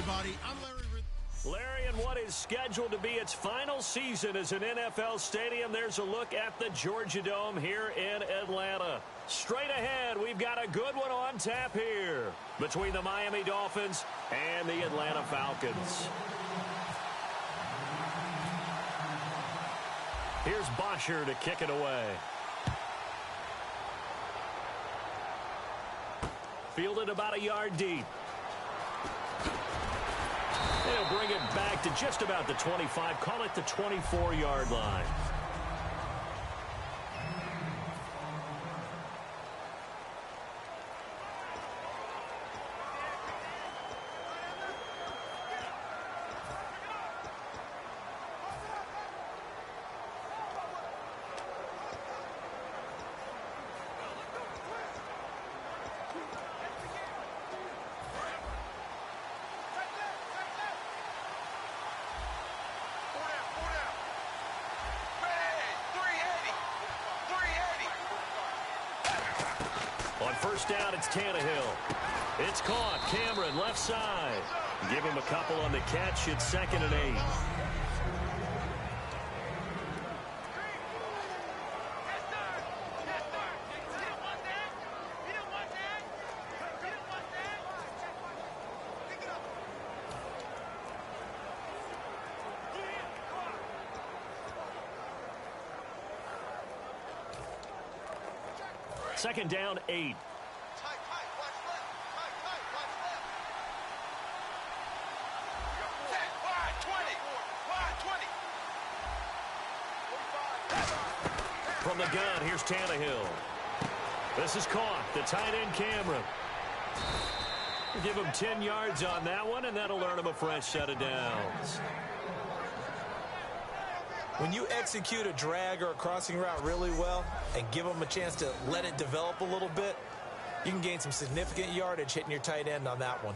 everybody. I'm Larry, in what is scheduled to be its final season as an NFL stadium, there's a look at the Georgia Dome here in Atlanta. Straight ahead, we've got a good one on tap here between the Miami Dolphins and the Atlanta Falcons. Here's Bosher to kick it away. Fielded about a yard deep. They'll bring it back to just about the 25. Call it the 24-yard line. First down, it's Tannehill. It's caught. Cameron, left side. Give him a couple on the catch. It's 2nd and 8. Second down, 8. From the gun, here's Tannehill. This is caught. The tight end, Cameron. Give him 10 yards on that one, and that'll earn him a fresh set of downs. When you execute a drag or a crossing route really well and give them a chance to let it develop a little bit, you can gain some significant yardage hitting your tight end on that one.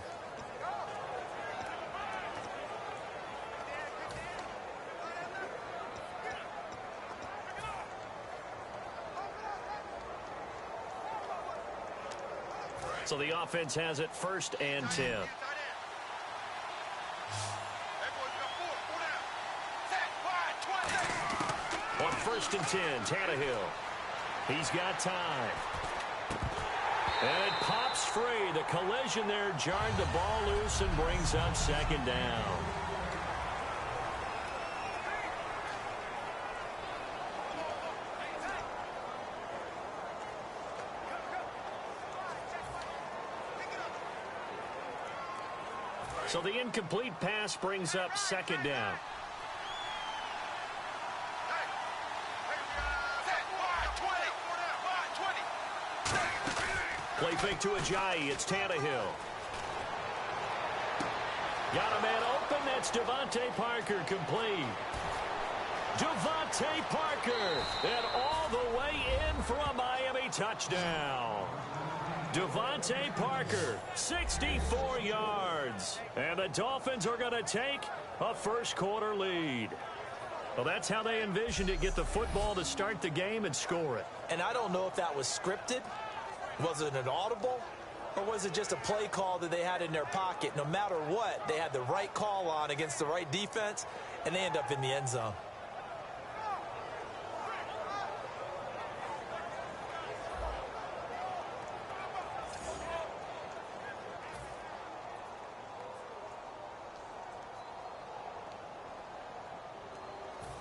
So the offense has it 1st and 10. On 1st and 10, Tannehill. He's got time. And it pops free. The collision there jarred the ball loose and brings up 2nd down. So the incomplete pass brings up 2nd down. Play fake to Ajayi. It's Tannehill. Got a man open. That's Devontae Parker complete. Devontae Parker. And all the way in for a Miami touchdown. Devontae Parker, 64 yards. And the Dolphins are going to take a first-quarter lead. Well, that's how they envisioned it. Get the football to start the game and score it. And I don't know if that was scripted. Was it an audible? Or was it just a play call that they had in their pocket? No matter what, they had the right call on against the right defense, and they end up in the end zone.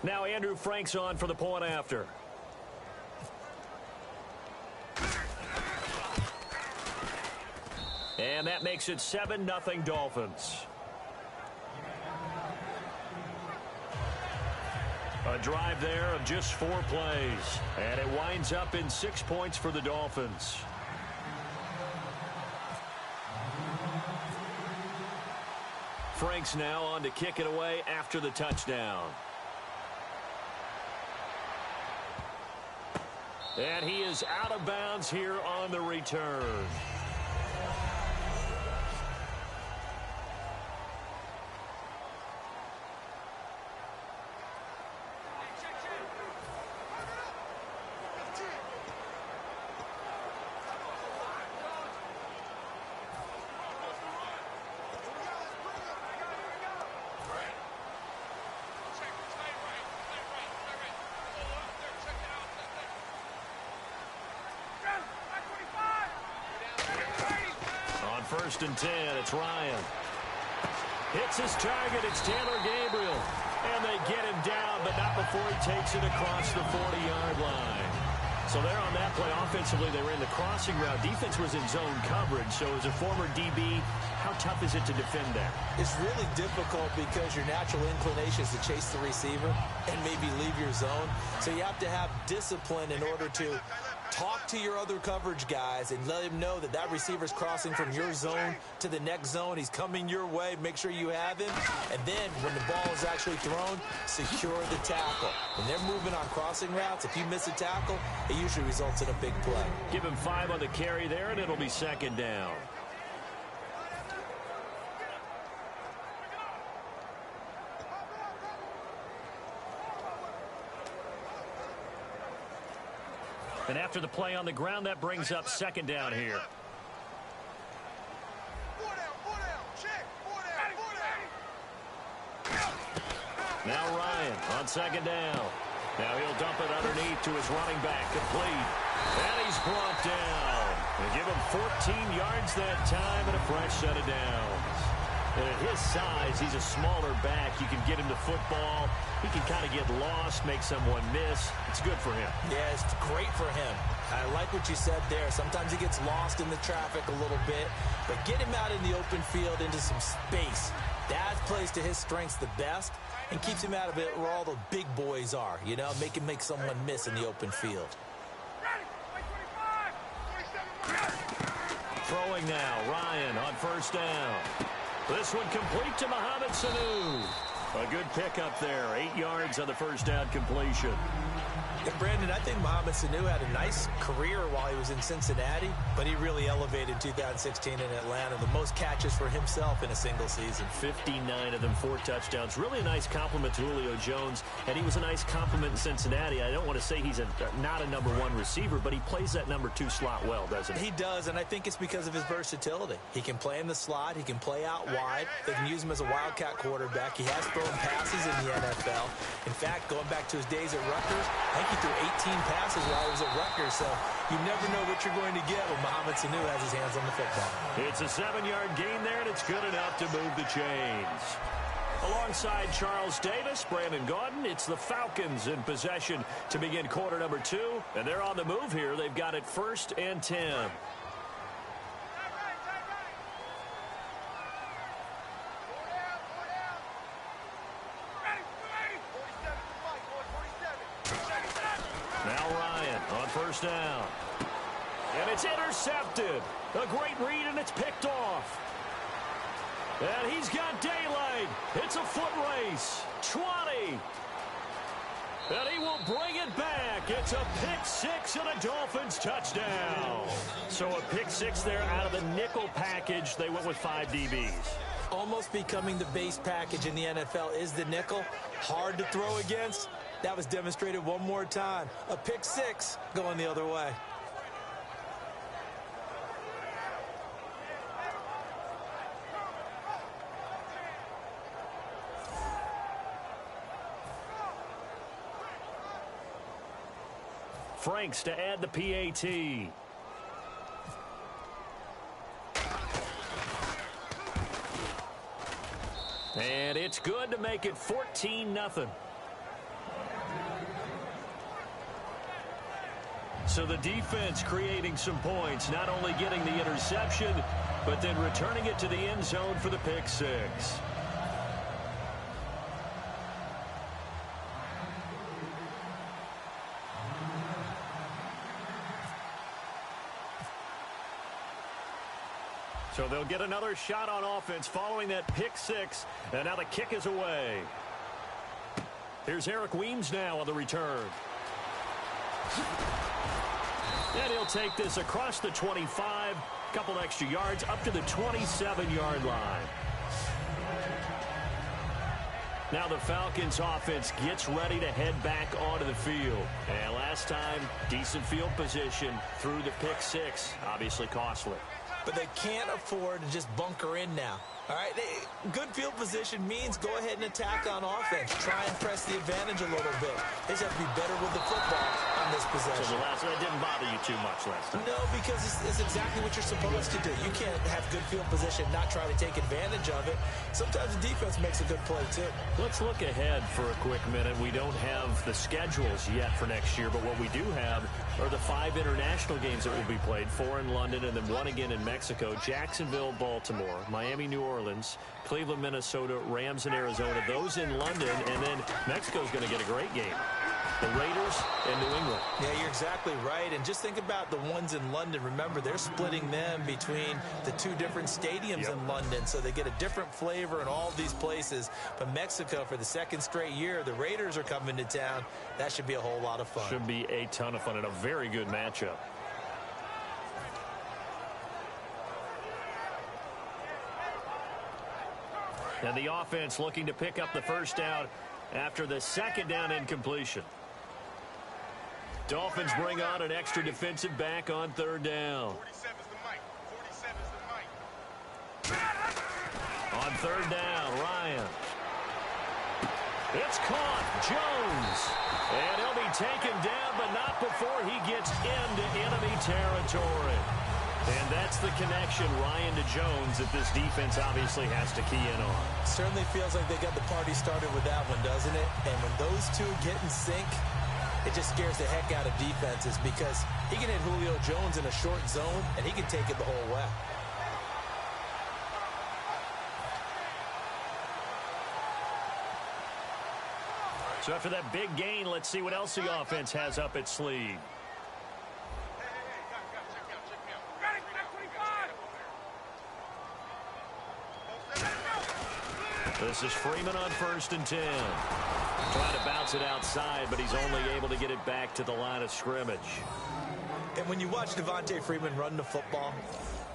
Now Andrew Frank's on for the point after. And that makes it 7-0 Dolphins. A drive there of just 4 plays. And it winds up in 6 points for the Dolphins. Frank's now on to kick it away after the touchdown. And he is out of bounds here on the return. 1st and 10. It's Ryan. Hits his target. It's Taylor Gabriel. And they get him down, but not before he takes it across the 40-yard line. So there on that play, offensively, they were in the crossing route. Defense was in zone coverage. So as a former DB, how tough is it to defend that? It's really difficult because your natural inclination is to chase the receiver and maybe leave your zone. So you have to have discipline in order to talk to your other coverage guys and let him know that that receiver's crossing from your zone to the next zone. He's coming your way. Make sure you have him. And then when the ball is actually thrown, secure the tackle. When they're moving on crossing routes, if you miss a tackle, it usually results in a big play. Give him 5 on the carry there, and it'll be 2nd down. And after the play on the ground, that brings up 2nd down here. Now Ryan on 2nd down. Now he'll dump it underneath to his running back, complete. And he's brought down. They give him 14 yards that time and a fresh set of downs. And at his size, he's a smaller back. You can get him the football. He can kind of get lost, make someone miss. It's good for him. Yeah, it's great for him. I like what you said there. Sometimes he gets lost in the traffic a little bit, but get him out in the open field into some space. That plays to his strengths the best and keeps him out of it where all the big boys are, you know, make him make someone miss in the open field. Throwing now, Ryan on 1st down. This one complete to Mohamed Sanu. A good pickup there. 8 yards on the 1st down completion. And Brandon, I think Mohamed Sanu had a nice career while he was in Cincinnati, but he really elevated 2016 in Atlanta. The most catches for himself in a single season. 59 of them, 4 touchdowns. Really a nice compliment to Julio Jones, and he was a nice compliment in Cincinnati. I don't want to say he's not a number 1 receiver, but he plays that number 2 slot well, doesn't he? He does, and I think it's because of his versatility. He can play in the slot. He can play out wide. They can use him as a wildcat quarterback. He has thrown passes in the NFL. In fact, going back to his days at Rutgers, I think he threw 18 passes while he was at Rutgers, so you never know what you're going to get when Mohamed Sanu has his hands on the football. It's a 7-yard gain there, and it's good enough to move the chains. Alongside Charles Davis, Brandon Gaudin, it's the Falcons in possession to begin quarter number 2, and they're on the move here. They've got it 1st and 10. Now Ryan on 1st down. And it's intercepted. A great read, and it's picked off. And he's got daylight. It's a foot race. 20. And he will bring it back. It's a pick 6 and a Dolphins touchdown. So a pick 6 there out of the nickel package. They went with 5 DBs. Almost becoming the base package in the NFL is the nickel. Hard to throw against. That was demonstrated one more time. A pick 6 going the other way. Franks to add the PAT. And it's good to make it 14-0. So the defense creating some points, not only getting the interception, but then returning it to the end zone for the pick 6. So they'll get another shot on offense following that pick 6, and now the kick is away. Here's Eric Weems now on the return. And he'll take this across the 25, a couple extra yards, up to the 27-yard line. Now the Falcons offense gets ready to head back onto the field. And last time, decent field position through the pick 6, obviously costly. but they can't afford to just bunker in now. All right, good field position means go ahead and attack on offense. Try and press the advantage a little bit. They just have to be better with the football on this possession. So that didn't bother you too much last time? No, because it's exactly what you're supposed to do. You can't have good field position, not try to take advantage of it. Sometimes the defense makes a good play, too. Let's look ahead for a quick minute. We don't have the schedules yet for next year, but what we do have are the 5 international games that will be played, 4 in London and then 1 again in Mexico. Jacksonville, Baltimore, Miami, New Orleans, Cleveland, Minnesota, Rams in Arizona. Those in London, and then Mexico's going to get a great game. The Raiders and New England. Yeah, you're exactly right. And just think about the ones in London. Remember, they're splitting them between the 2 different stadiums in London, so they get a different flavor in all these places. But Mexico, for the 2nd straight year, the Raiders are coming to town. That should be a whole lot of fun. Should be a ton of fun and a very good matchup. And the offense looking to pick up the first down after the 2nd down incompletion. Dolphins bring on an extra defensive back on 3rd down. 47's the mic. 47's the mic. On 3rd down, Ryan. It's caught. Jones. And he'll be taken down, but not before he gets into enemy territory. And that's the connection, Ryan to Jones, that this defense obviously has to key in on. Certainly feels like they got the party started with that one, doesn't it? And when those two get in sync, it just scares the heck out of defenses because he can hit Julio Jones in a short zone, and he can take it the whole way. So after that big gain, let's see what else the offense has up its sleeve. This is Freeman on 1st and 10. Trying to bounce it outside, but he's only able to get it back to the line of scrimmage. And when you watch Devontae Freeman run the football,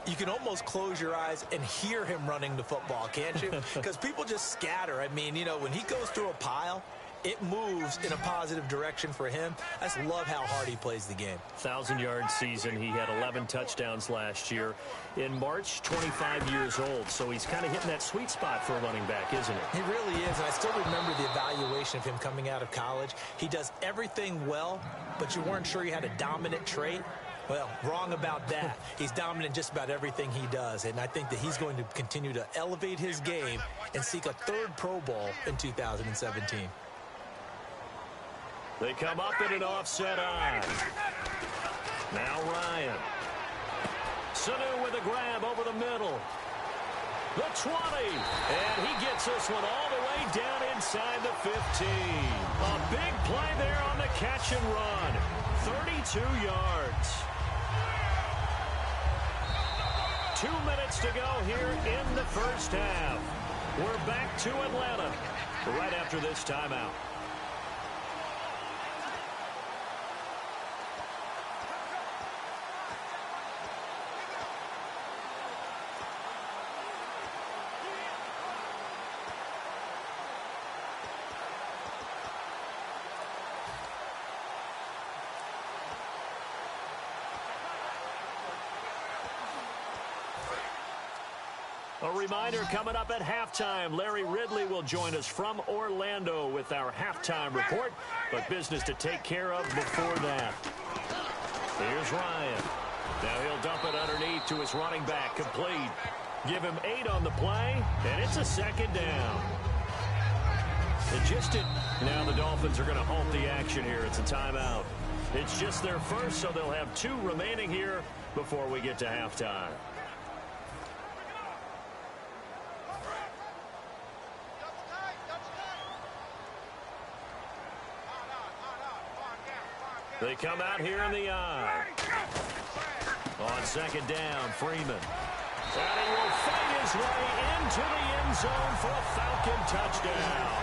you can almost close your eyes and hear him running the football, can't you? Because people just scatter. I mean, you know, when he goes through a pile, it moves in a positive direction for him. I just love how hard he plays the game. 1,000-yard season. He had 11 touchdowns last year. In March, 25 years old. So he's kind of hitting that sweet spot for a running back, isn't he? He really is. And I still remember the evaluation of him coming out of college. He does everything well, but you weren't sure he had a dominant trait. Well, wrong about that. He's dominant in just about everything he does. And I think that he's going to continue to elevate his game and seek a 3rd Pro Bowl in 2017. They come up in an offset eye. Now Ryan. Sanu with a grab over the middle. The 20. And he gets this one all the way down inside the 15. A big play there on the catch and run. 32 yards. 2 minutes to go here in the first half. We're back to Atlanta right after this timeout. A reminder coming up at halftime, Larry Ridley will join us from Orlando with our halftime report, but business to take care of before that. Here's Ryan. Now he'll dump it underneath to his running back, complete. Give him 8 on the play, and it's a 2nd down. Now the Dolphins are going to halt the action here. It's a timeout. It's just their first, so they'll have 2 remaining here before we get to halftime. They come out here in the eye. On 2nd down, Freeman. And he will fight his way into the end zone for a Falcon touchdown.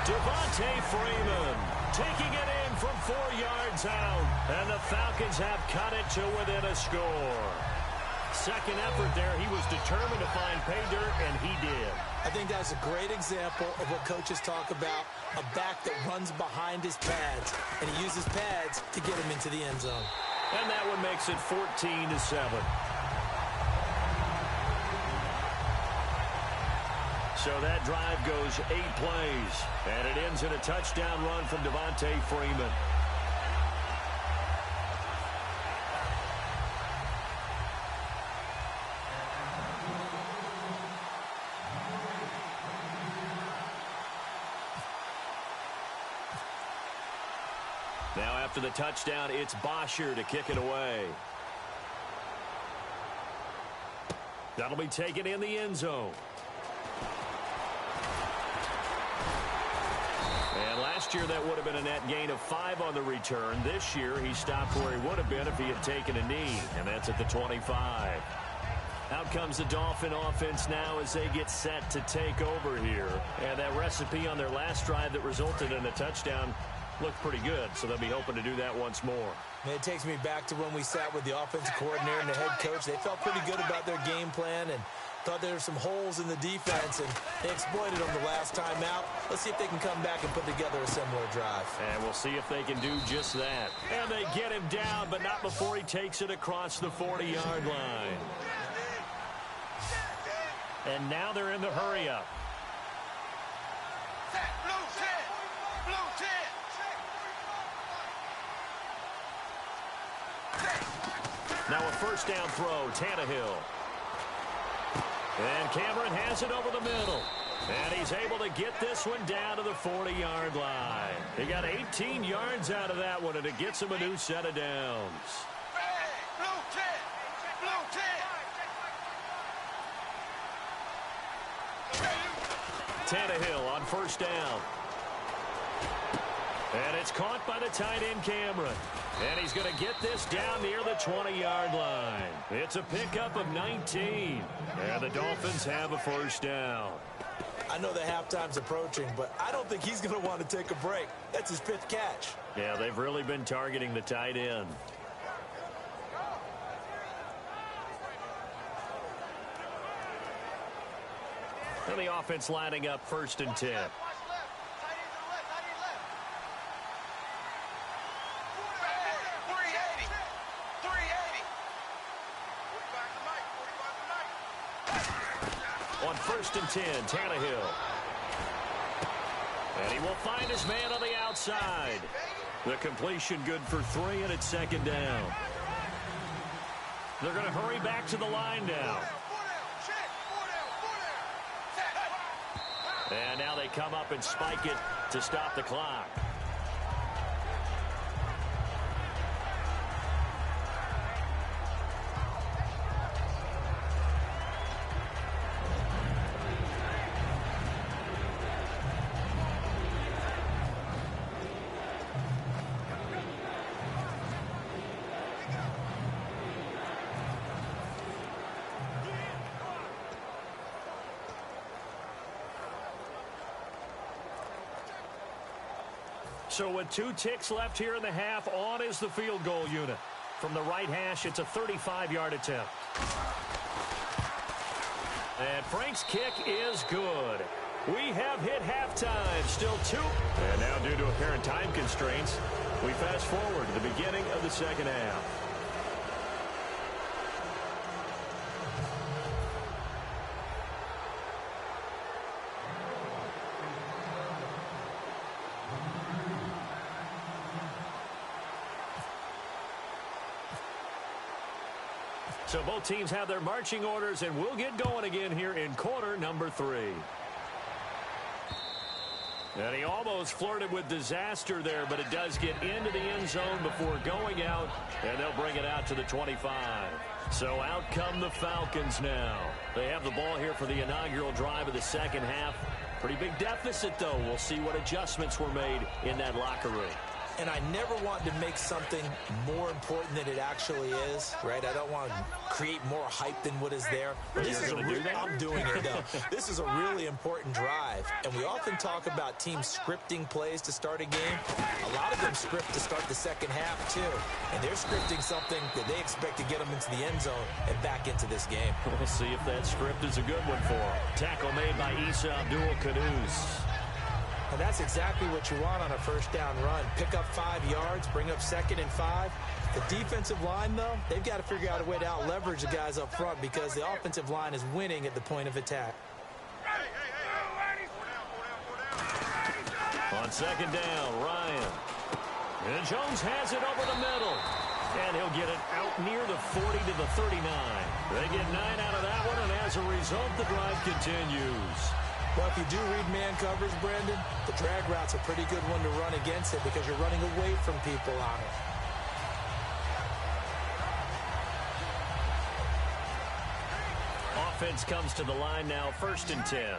Devontae Freeman taking it in from 4 yards out. And the Falcons have cut it to within a score. Second effort there. He was determined to find pay dirt, and he did. I think that's a great example of what coaches talk about, a back that runs behind his pads, and he uses pads to get him into the end zone. And that one makes it 14-7. So that drive goes 8 plays, and it ends in a touchdown run from Devontae Freeman. Now after the touchdown, it's Bosher to kick it away. That'll be taken in the end zone. And last year, that would have been a net gain of 5 on the return. This year, he stopped where he would have been if he had taken a knee, and that's at the 25. Out comes the Dolphin offense now as they get set to take over here. And that recipe on their last drive that resulted in a touchdown looked pretty good, so they'll be hoping to do that once more. Man, it takes me back to when we sat with the offensive coordinator and the head coach. They felt pretty good about their game plan and thought there were some holes in the defense, and they exploited them the last time out. Let's see if they can come back and put together a similar drive. And we'll see if they can do just that. And they get him down, but not before he takes it across the 40-yard line. And now they're in the hurry-up. Now a first down throw, Tannehill. And Cameron has it over the middle. And he's able to get this one down to the 40-yard line. He got 18 yards out of that one, and it gets him a new set of downs. Tannehill on first down. And it's caught by the tight end, Cameron. And he's going to get this down near the 20-yard line. It's a pickup of 19. And the Dolphins have a first down. I know the halftime's approaching, but I don't think he's going to want to take a break. That's his 5th catch. Yeah, they've really been targeting the tight end. And the offense lining up 1st and 10. On 1st and 10, Tannehill. And he will find his man on the outside. The completion good for 3, and it's 2nd down. They're going to hurry back to the line now. And now they come up and spike it to stop the clock. So with 2 ticks left here in the half, on is the field goal unit. From the right hash, it's a 35-yard attempt. And Frank's kick is good. We have hit halftime. Still 2. And now due to apparent time constraints, we fast forward to the beginning of the 2nd half. So both teams have their marching orders, and we'll get going again here in quarter number 3. And he almost flirted with disaster there, but it does get into the end zone before going out, and they'll bring it out to the 25. So out come the Falcons now. They have the ball here for the inaugural drive of the 2nd half. Pretty big deficit, though. We'll see what adjustments were made in that locker room. And I never want to make something more important than it actually is, right? I don't want to create more hype than what is there. This is I'm doing it, though. This is a really important drive. And we often talk about teams scripting plays to start a game. A lot of them script to start the 2nd half, too. And they're scripting something that they expect to get them into the end zone and back into this game. We'll see if that script is a good one for them. Tackle made by Isa Abdul-Quddus. And that's exactly what you want on a first down run. Pick up 5 yards, bring up 2nd and 5. The defensive line, though, they've got to figure out a way to out-leverage the guys up front because the offensive line is winning at the point of attack. Hey, hey, hey, second down, Ryan. And Jones has it over the middle. And he'll get it out near the 40 to the 39. They get 9 out of that one, and as a result, the drive continues. Well, if you do read man coverage, Brandon, the drag route's a pretty good one to run against it because you're running away from people on it. Offense comes to the line now, 1st and 10.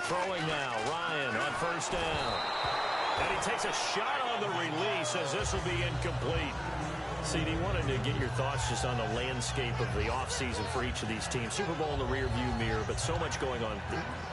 Throwing now, Ryan on 1st down. And he takes a shot on the release as this will be incomplete. CD, wanted to get your thoughts just on the landscape of the offseason for each of these teams. Super Bowl in the rearview mirror, but so much going on.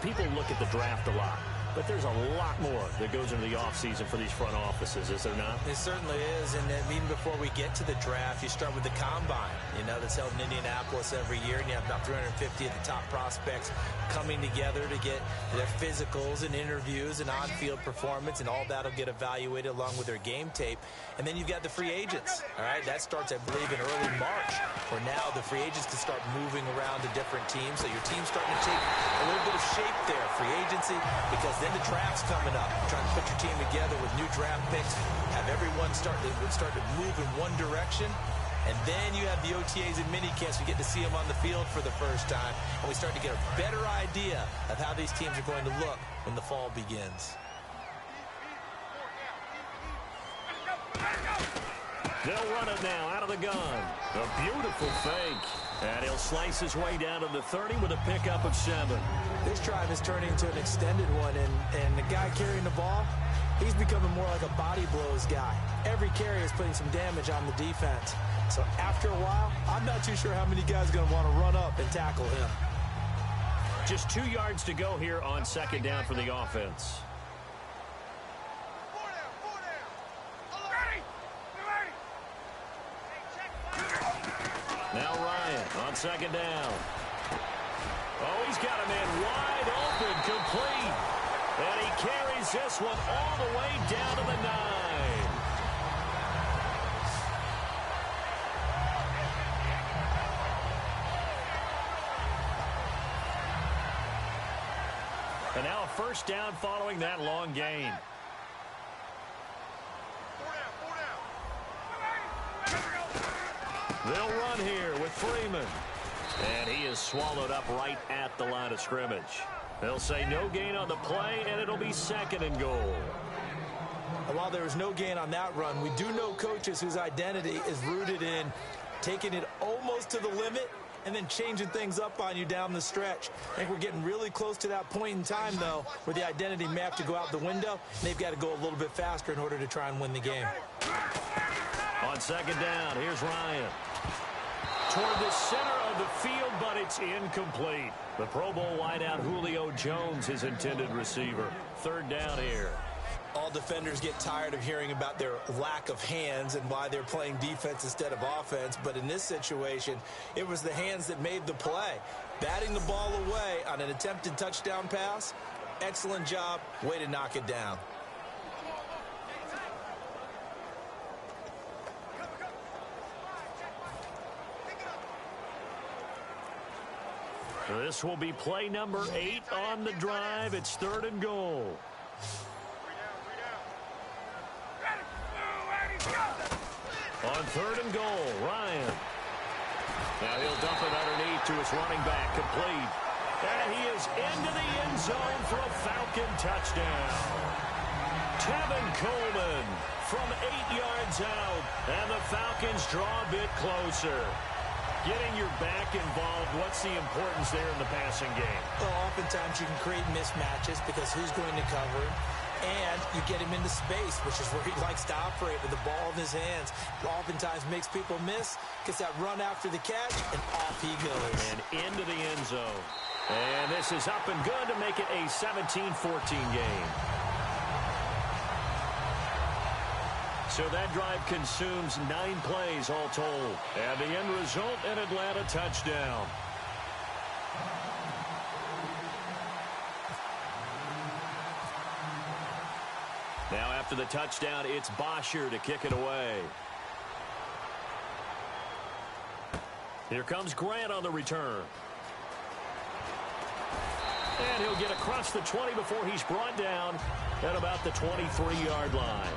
People look at the draft a lot. But there's a lot more that goes into the offseason for these front offices, is there not? It certainly is, and even before we get to the draft, you start with the combine, that's held in Indianapolis every year, and you have about 350 of the top prospects coming together to get their physicals and interviews and on-field performance, and all that will get evaluated along with their game tape. And then you've got the free agents, all right? That starts, I believe, in early March, where now the free agents can start moving around to different teams, so your team's starting to take a little bit of shape there, free agency, because then the draft's coming up. Trying to put your team together with new draft picks, have everyone start to move in one direction, and then you have the OTAs and minicamps. We get to see them on the field for the first time, and we start to get a better idea of how these teams are going to look when the fall begins. They'll run it now out of the gun. A beautiful fake. And he'll slice his way down to the 30 with a pickup of 7. This drive is turning into an extended one, and the guy carrying the ball, he's becoming more like a body blows guy. Every carry is putting some damage on the defense. So after a while, I'm not too sure how many guys are going to want to run up and tackle him. Just 2 yards to go here on 2nd down for the offense. Now Ryan on 2nd down. Oh, he's got a man wide open, complete. And he carries this one all the way down to the 9. And now a 1st down following that long gain. They'll run here with Freeman. And he is swallowed up right at the line of scrimmage. They'll say no gain on the play, and it'll be 2nd and goal. And while there was no gain on that run, we do know coaches whose identity is rooted in taking it almost to the limit and then changing things up on you down the stretch. I think we're getting really close to that point in time, though, where the identity may have to go out the window. They've got to go a little bit faster in order to try and win the game. On 2nd down, here's Ryan. Toward the center of the field, but it's incomplete. The Pro Bowl wideout Julio Jones, his intended receiver. 3rd down here. All defenders get tired of hearing about their lack of hands and why they're playing defense instead of offense. But in this situation, it was the hands that made the play. Batting the ball away on an attempted touchdown pass. Excellent job. Way to knock it down. This will be play number 8 on the drive. It's 3rd and goal. On 3rd and goal, Ryan. Now he'll dump it underneath to his running back, complete. And he is into the end zone for a Falcon touchdown. Tevin Coleman from 8 yards out. And the Falcons draw a bit closer. Getting your back involved, what's the importance there in the passing game? Well, oftentimes you can create mismatches because who's going to cover him? And you get him into space, which is where he likes to operate with the ball in his hands. Oftentimes makes people miss, gets that run after the catch, and off he goes. And into the end zone. And this is up and good to make it a 17-14 game. So that drive consumes 9 plays all told. And the end result, an Atlanta touchdown. Now after the touchdown, it's Bosher to kick it away. Here comes Grant on the return. And he'll get across the 20 before he's brought down at about the 23-yard line.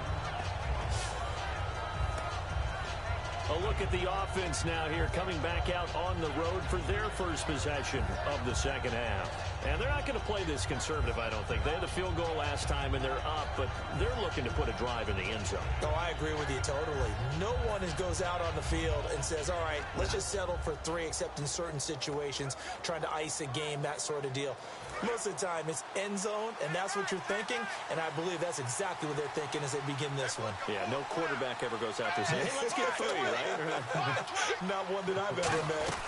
A look at the offense now here, coming back out on the road for their first possession of the second half. And they're not going to play this conservative, I don't think. They had a field goal last time, and they're up, but they're looking to put a drive in the end zone. Oh, I agree with you totally. No one goes out on the field and says, all right, let's just settle for 3, except in certain situations, trying to ice a game, that sort of deal. Most of the time, it's end zone, and that's what you're thinking, and I believe that's exactly what they're thinking as they begin this one. Yeah, no quarterback ever goes out there saying, hey, let's get 3, right? Not one that I've ever met.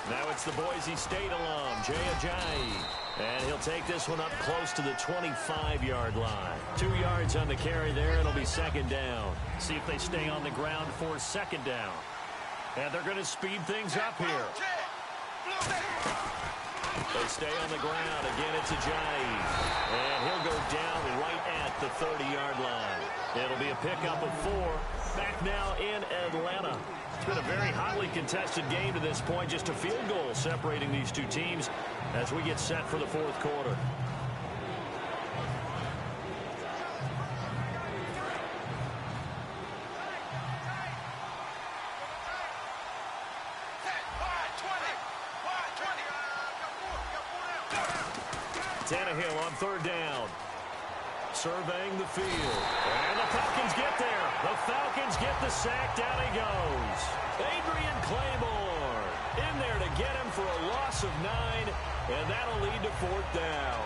Now it's the Boise State alum, Jay Ajayi. And he'll take this one up close to the 25-yard line. 2 yards on the carry there. It'll be second down. See if they stay on the ground for second down. And they're going to speed things up here. They stay on the ground. Again, it's Ajayi. And he'll go down right at the 30-yard line. It'll be a pickup of 4. Back now in Atlanta. It's been a very hotly contested game to this point. Just a field goal separating these two teams as we get set for the fourth quarter. Tannehill on third down. Surveying the field. And the Falcons get there. The Falcons get the sack. Down he goes. Adrian Claiborne in there to get him for a loss of 9. And that'll lead to fourth down.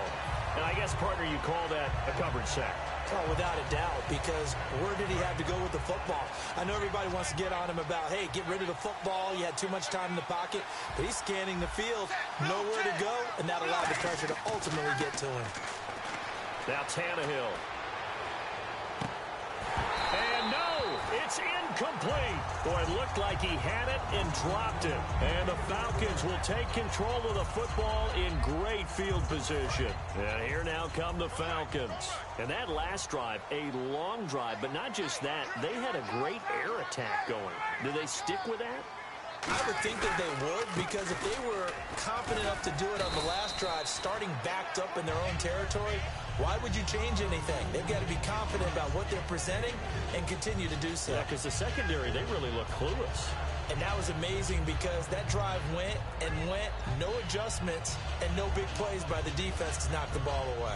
And I guess, partner, you call that a covered sack. Oh, without a doubt, because where did he have to go with the football? I know everybody wants to get on him about, hey, get rid of the football. You had too much time in the pocket. But he's scanning the field, nowhere to go, and that allowed the pressure to ultimately get to him. Now Tannehill. And no, it's incomplete. Boy, it looked like he had it and dropped it. And the Falcons will take control of the football in great field position. And here now come the Falcons. And that last drive, a long drive, but not just that. They had a great air attack going. Do they stick with that? I would think that they would, because if they were confident enough to do it on the last drive, starting backed up in their own territory, why would you change anything? They've got to be confident about what they're presenting and continue to do so. Yeah, because the secondary, they really look clueless. And that was amazing because that drive went and went, no adjustments, and no big plays by the defense to knock the ball away.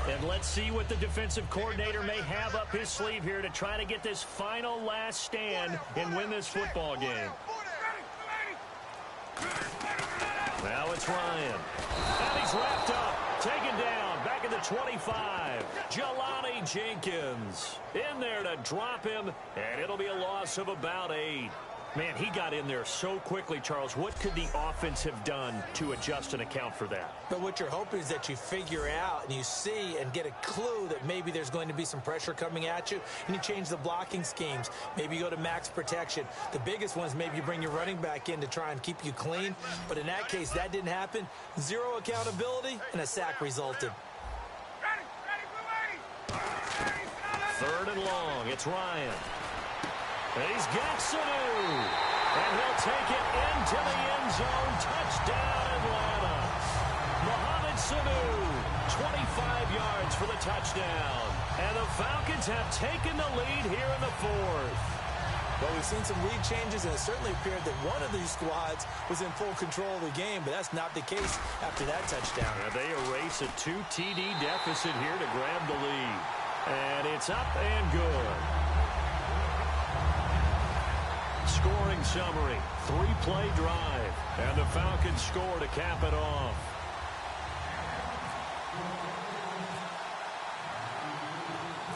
And let's see what the defensive coordinator may have up his sleeve here to try to get this final last stand and win this football game. Now it's Ryan. And he's wrapped up, taken down, back at the 25. Jelani Jenkins in there to drop him, and it'll be a loss of about 8. Man, he got in there so quickly, Charles. What could the offense have done to adjust and account for that? But what you're hoping is that you figure out and you see and get a clue that maybe there's going to be some pressure coming at you, and you change the blocking schemes. Maybe you go to max protection. The biggest one is maybe you bring your running back in to try and keep you clean. But in that case, that didn't happen. 0 accountability, and a sack resulted. Third and long. It's Ryan. And he's got Sanu. And he'll take it into the end zone. Touchdown, Atlanta. Mohamed Sanu, 25 yards for the touchdown. And the Falcons have taken the lead here in the fourth. Well, we've seen some lead changes, and it certainly appeared that one of these squads was in full control of the game, but that's not the case after that touchdown. And they erase a 2 TD deficit here to grab the lead. And it's up and good. Scoring summary, 3-play drive, and the Falcons score to cap it off.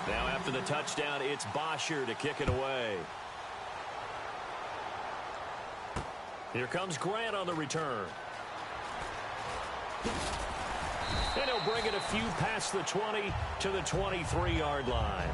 Now after the touchdown, it's Bosher to kick it away. Here comes Grant on the return. And he'll bring it a few past the 20 to the 23-yard line.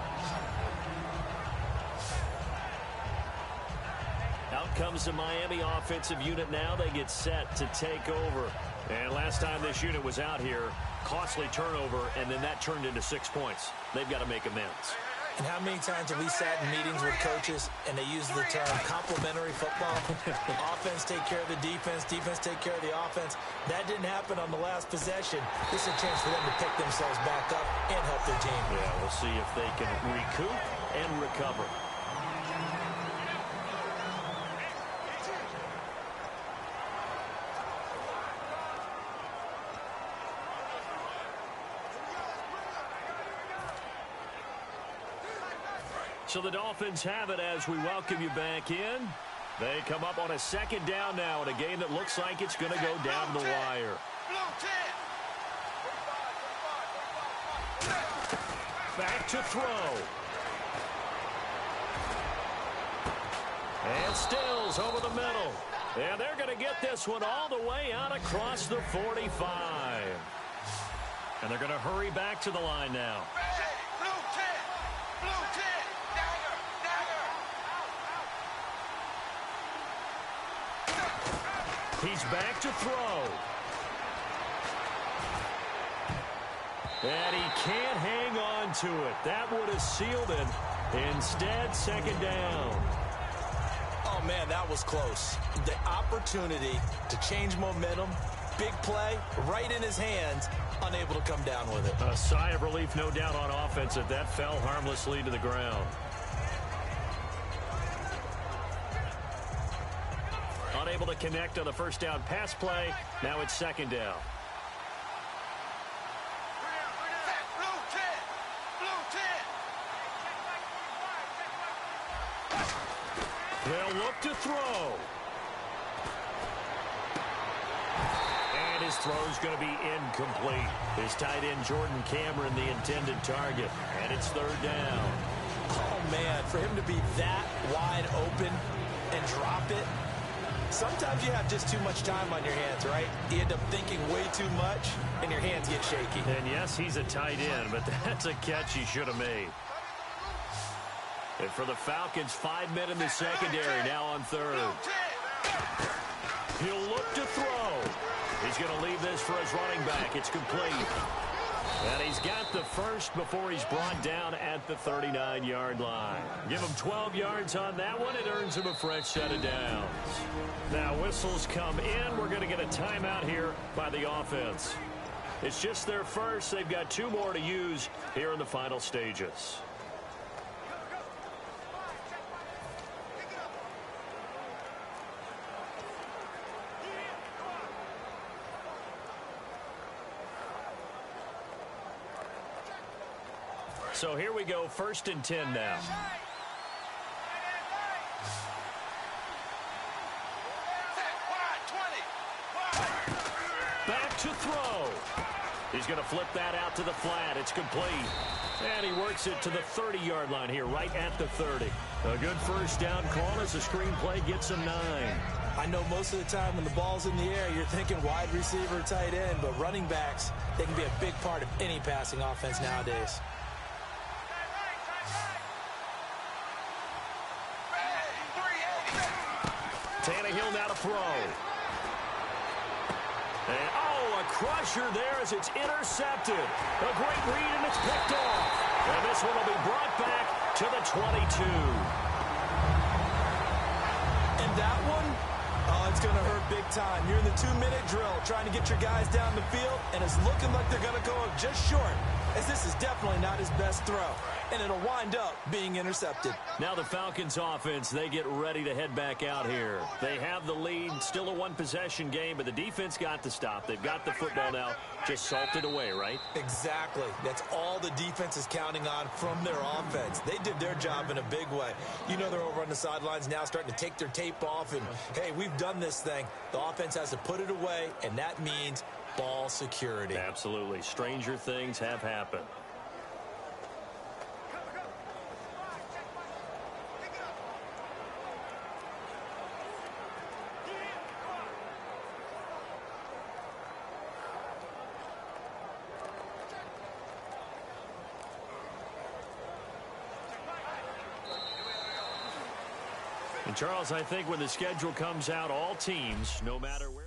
Out comes the Miami offensive unit now. They get set to take over. And last time this unit was out here, costly turnover, and then that turned into 6 points. They've got to make amends. And how many times have we sat in meetings with coaches and they use the term complementary football? Offense take care of the defense, defense take care of the offense. That didn't happen on the last possession. This is a chance for them to pick themselves back up and help their team. Yeah, we'll see if they can recoup and recover. So the Dolphins have it as we welcome you back in. They come up on a second down now in a game that looks like it's going to go down the wire. Back to throw. And Stills over the middle. And they're going to get this one all the way out across the 45. And they're going to hurry back to the line now. He's back to throw. And he can't hang on to it. That would have sealed it. Instead, second down. Oh, man, that was close. The opportunity to change momentum, big play, right in his hands, unable to come down with it. A sigh of relief, no doubt, on offense that that fell harmlessly to the ground. Unable to connect on the first down pass play. Now it's second down. They'll look to throw. And his throw's going to be incomplete. His tight end, Jordan Cameron, the intended target. And it's third down. Oh, man, for him to be that wide open and drop it. Sometimes you have just too much time on your hands, right? You end up thinking way too much, and your hands get shaky. And yes, he's a tight end, but that's a catch he should have made. And for the Falcons, 5 men in the secondary, now on third. He'll look to throw. He's going to leave this for his running back. It's complete. And he's got the first before he's brought down at the 39-yard line. Give him 12 yards on that one. It earns him a fresh set of downs. Now whistles come in. We're going to get a timeout here by the offense. It's just their first. They've got 2 more to use here in the final stages. So here we go, 1st and 10 now. Back to throw. He's going to flip that out to the flat. It's complete. And he works it to the 30-yard line here, right at the 30. A good first down call as the screenplay gets him 9. I know most of the time when the ball's in the air, you're thinking wide receiver, tight end, but running backs, they can be a big part of any passing offense nowadays. Tannehill now to throw. And, oh, a crusher there as it's intercepted. A great read, and it's picked off. And this one will be brought back to the 22. And that one, oh, it's going to hurt big time. You're in the 2-minute drill trying to get your guys down the field, and it's looking like they're going to go up just short, as this is definitely not his best throw. And it'll wind up being intercepted. Now the Falcons offense, they get ready to head back out here. They have the lead, still a 1-possession game, but the defense got the stop. They've got the football now, just salted away, right? Exactly. That's all the defense is counting on from their offense. They did their job in a big way. You know they're over on the sidelines now starting to take their tape off and, hey, we've done this thing. The offense has to put it away, and that means ball security. Absolutely. Stranger things have happened. And Charles, I think when the schedule comes out, all teams, no matter where...